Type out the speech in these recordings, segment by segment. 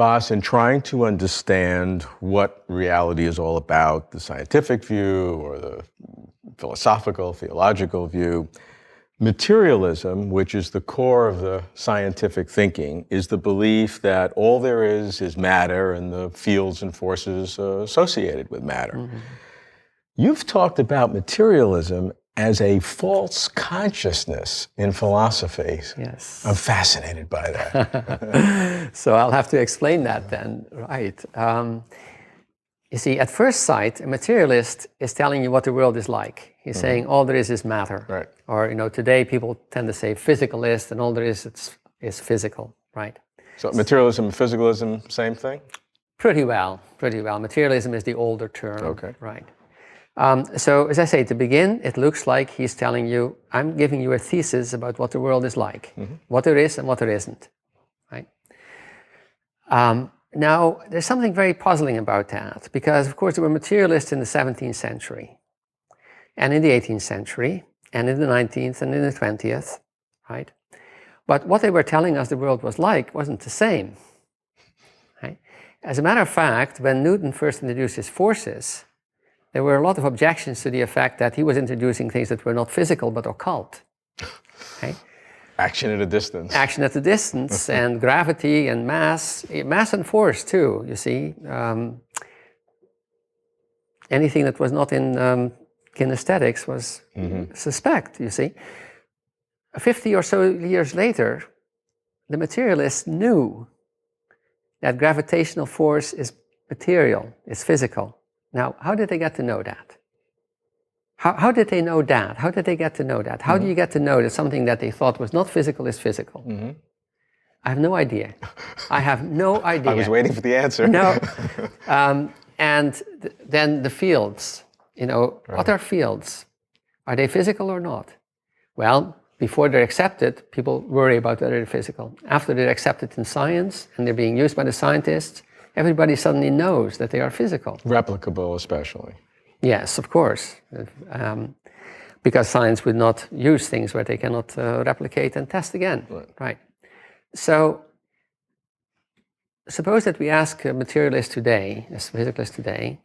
Bas, in trying to understand what reality is all about, the scientific view or the philosophical, theological view, materialism, which is the core of the scientific thinking, is the belief that all there is matter and the fields and forces associated with matter. Mm-hmm. You've talked about materialism as a false consciousness in philosophy. Yes. I'm fascinated by that. So I'll have to explain that then, right? You see, at first sight, a materialist is telling you what the world is like. He's saying all there is matter. Right. Or, today people tend to say physicalist, and all there is physical, right? So materialism and physicalism, same thing? Pretty well. Materialism is the older term. Okay. Right. So, as I say, to begin, it looks like he's telling you, I'm giving you a thesis about what the world is like, what there is and what there isn't, right? Now, there's something very puzzling about that, because, of course, there were materialists in the 17th century, and in the 18th century, and in the 19th, and in the 20th, right? But what they were telling us the world was like wasn't the same, right? As a matter of fact, when Newton first introduced his forces, there were a lot of objections to the effect that he was introducing things that were not physical but occult. Okay? Action at a distance. Action at a distance, and gravity and mass and force too, you see. Anything that was not in kinesthetics was suspect, you see. 50 or so years later, the materialists knew that gravitational force is material, is physical. Now, how did they get to know that? How did they know that? How did they get to know that? How do you get to know that something that they thought was not physical is physical? I have no idea. I have no idea. I was waiting for the answer. No. Then the fields, what are fields? Are they physical or not? Well, before they're accepted, people worry about whether they're physical. After they're accepted in science and they're being used by the scientists, everybody suddenly knows that they are physical. Replicable, especially. Yes, of course. Because science would not use things where they cannot replicate and test again. Right. So, suppose that we ask a materialist today, a physicalist today,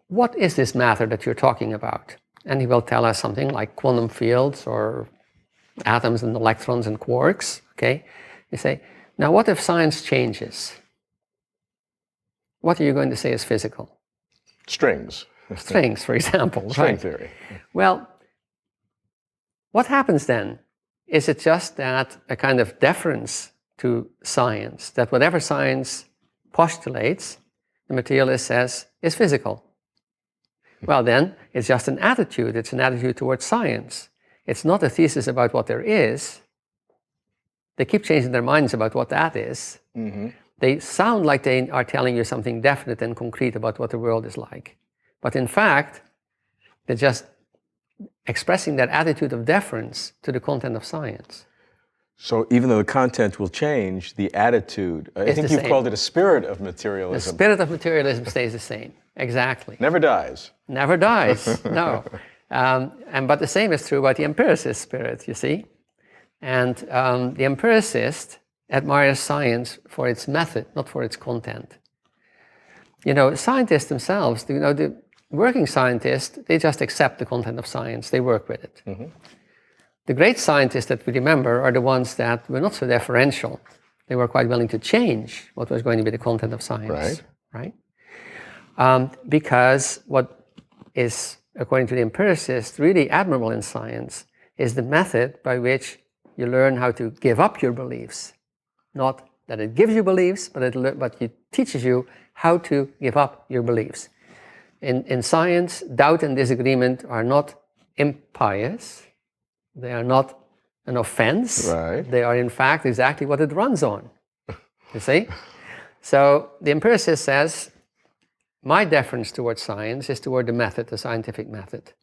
what is this matter that you're talking about? And he will tell us something like quantum fields or atoms and electrons and quarks, okay? You say, now what if science changes? What are you going to say is physical? Strings. Strings, for example. String theory. Well, what happens then? Is it just that a kind of deference to science, that whatever science postulates, the materialist says, is physical? Well, then, it's just an attitude. It's an attitude towards science. It's not a thesis about what there is. They keep changing their minds about what that is. They sound like they are telling you something definite and concrete about what the world is like. But in fact, they're just expressing that attitude of deference to the content of science. So even though the content will change, the attitude, I think you've called it a spirit of materialism. The spirit of materialism stays the same. Exactly. Never dies. Never dies, no. But the same is true about the empiricist spirit, you see. And the empiricist admires science for its method, not for its content. Scientists themselves, the working scientists, they just accept the content of science. They work with it. The great scientists that we remember are the ones that were not so deferential. They were quite willing to change what was going to be the content of science. Right? Because what is, according to the empiricist, really admirable in science is the method by which you learn how to give up your beliefs. Not that it gives you beliefs, but it teaches you how to give up your beliefs. In science, doubt and disagreement are not impious. They are not an offense. Right. They are, in fact, exactly what it runs on. You see? So the empiricist says, my deference towards science is toward the method, the scientific method.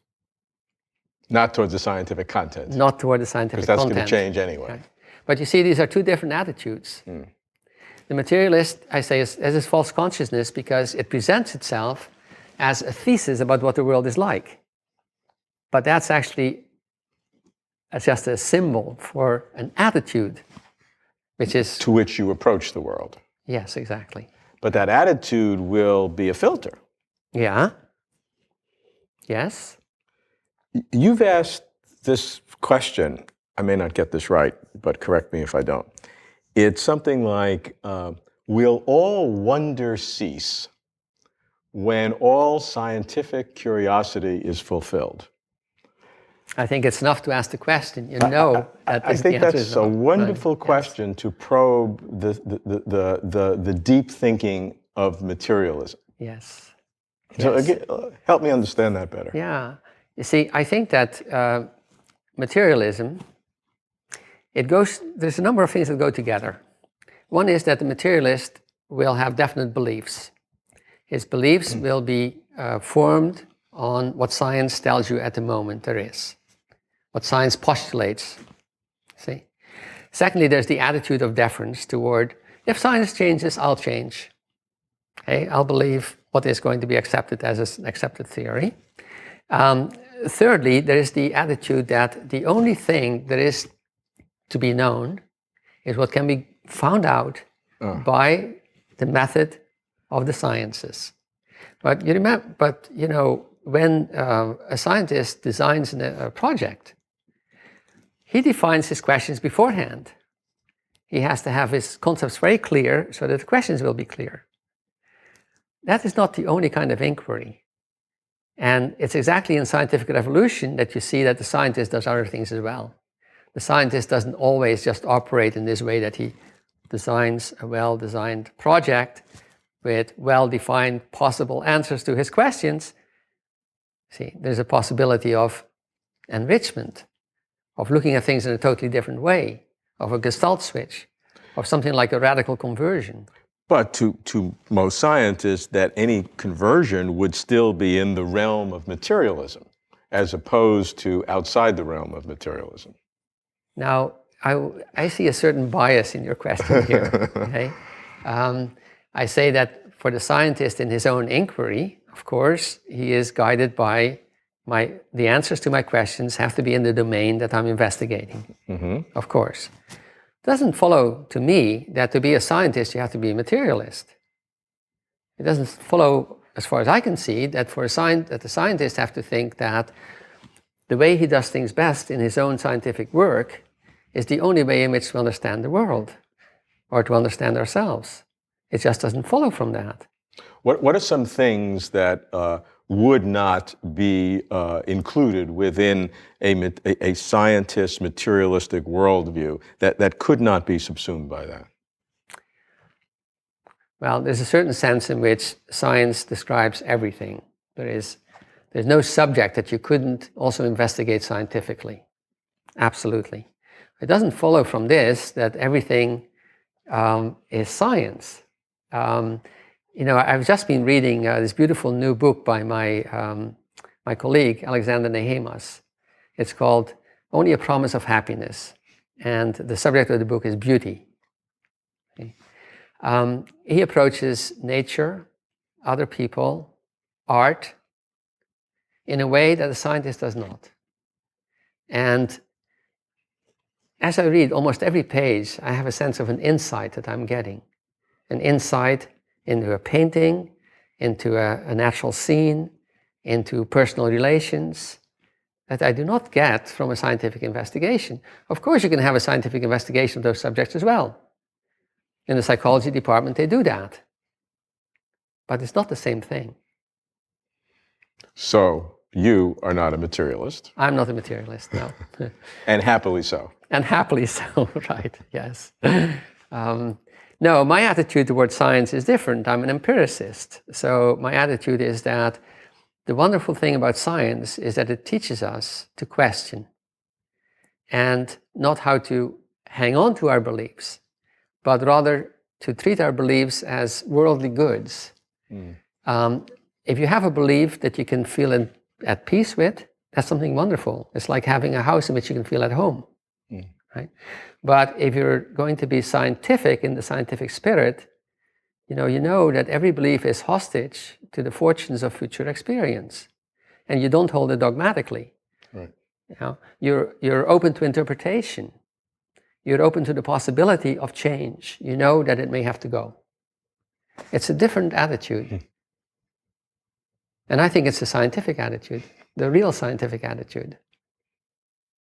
Not towards the scientific content. Not toward the scientific content. Because that's going to change anyway. Right. But you see, these are two different attitudes. The materialist, I say, has this false consciousness because it presents itself as a thesis about what the world is like. But that's actually just a symbol for an attitude. which is... To which you approach the world. Yes, exactly. But that attitude will be a filter. Yeah. Yes. You've asked this question, I may not get this right, but correct me if I don't. It's something like, will all wonder cease when all scientific curiosity is fulfilled? I think it's enough to ask the question. You know that I think that's a wonderful right. question Yes. to probe the deep thinking of materialism. Yes. So Yes. again, help me understand that better. Yeah. You see, I think that materialism, there's a number of things that go together. One is that the materialist will have definite beliefs. His beliefs will be formed on what science tells you at the moment there is, what science postulates. See? Secondly, there's the attitude of deference toward, if science changes, I'll change. Okay? I'll believe what is going to be accepted as an accepted theory. Thirdly, there is the attitude that the only thing that is to be known is what can be found out by the method of the sciences. But you remember, when a scientist designs a project, he defines his questions beforehand. He has to have his concepts very clear so that the questions will be clear. That is not the only kind of inquiry. And it's exactly in scientific revolution that you see that the scientist does other things as well. The scientist doesn't always just operate in this way that he designs a well-designed project with well-defined possible answers to his questions. See, there's a possibility of enrichment, of looking at things in a totally different way, of a gestalt switch, of something like a radical conversion. But to most scientists, that any conversion would still be in the realm of materialism, as opposed to outside the realm of materialism. Now, I see a certain bias in your question here. Okay? I say that for the scientist in his own inquiry, of course, he is guided by the answers to my questions have to be in the domain that I'm investigating. Mm-hmm. Of course. It doesn't follow to me that to be a scientist, you have to be a materialist. It doesn't follow, as far as I can see, that that the scientists have to think that the way he does things best in his own scientific work is the only way in which we understand the world or to understand ourselves. It just doesn't follow from that. What are some things that would not be included within a scientist's materialistic worldview that could not be subsumed by that? Well, there's a certain sense in which science describes everything. There's no subject that you couldn't also investigate scientifically. Absolutely. It doesn't follow from this that everything is science. I've just been reading this beautiful new book by my colleague, Alexander Nehemas. It's called Only a Promise of Happiness. And the subject of the book is beauty. Okay. He approaches nature, other people, art, in a way that a scientist does not. And as I read almost every page, I have a sense of an insight that I'm getting. An insight into a painting, into a natural scene, into personal relations that I do not get from a scientific investigation. Of course, you can have a scientific investigation of those subjects as well. In the psychology department, they do that. But it's not the same thing. So, you are not a materialist. I'm not a materialist, no. And happily so. And happily so, right, yes. No, my attitude towards science is different. I'm an empiricist. So my attitude is that the wonderful thing about science is that it teaches us to question and not how to hang on to our beliefs, but rather to treat our beliefs as worldly goods. If you have a belief that you can feel at peace with, that's something wonderful. It's like having a house in which you can feel at home. Right? But if you're going to be scientific in the scientific spirit, you know that every belief is hostage to the fortunes of future experience, and you don't hold it dogmatically. Right. You're open to interpretation. You're open to the possibility of change. You know that it may have to go. It's a different attitude. And I think it's a scientific attitude, the real scientific attitude.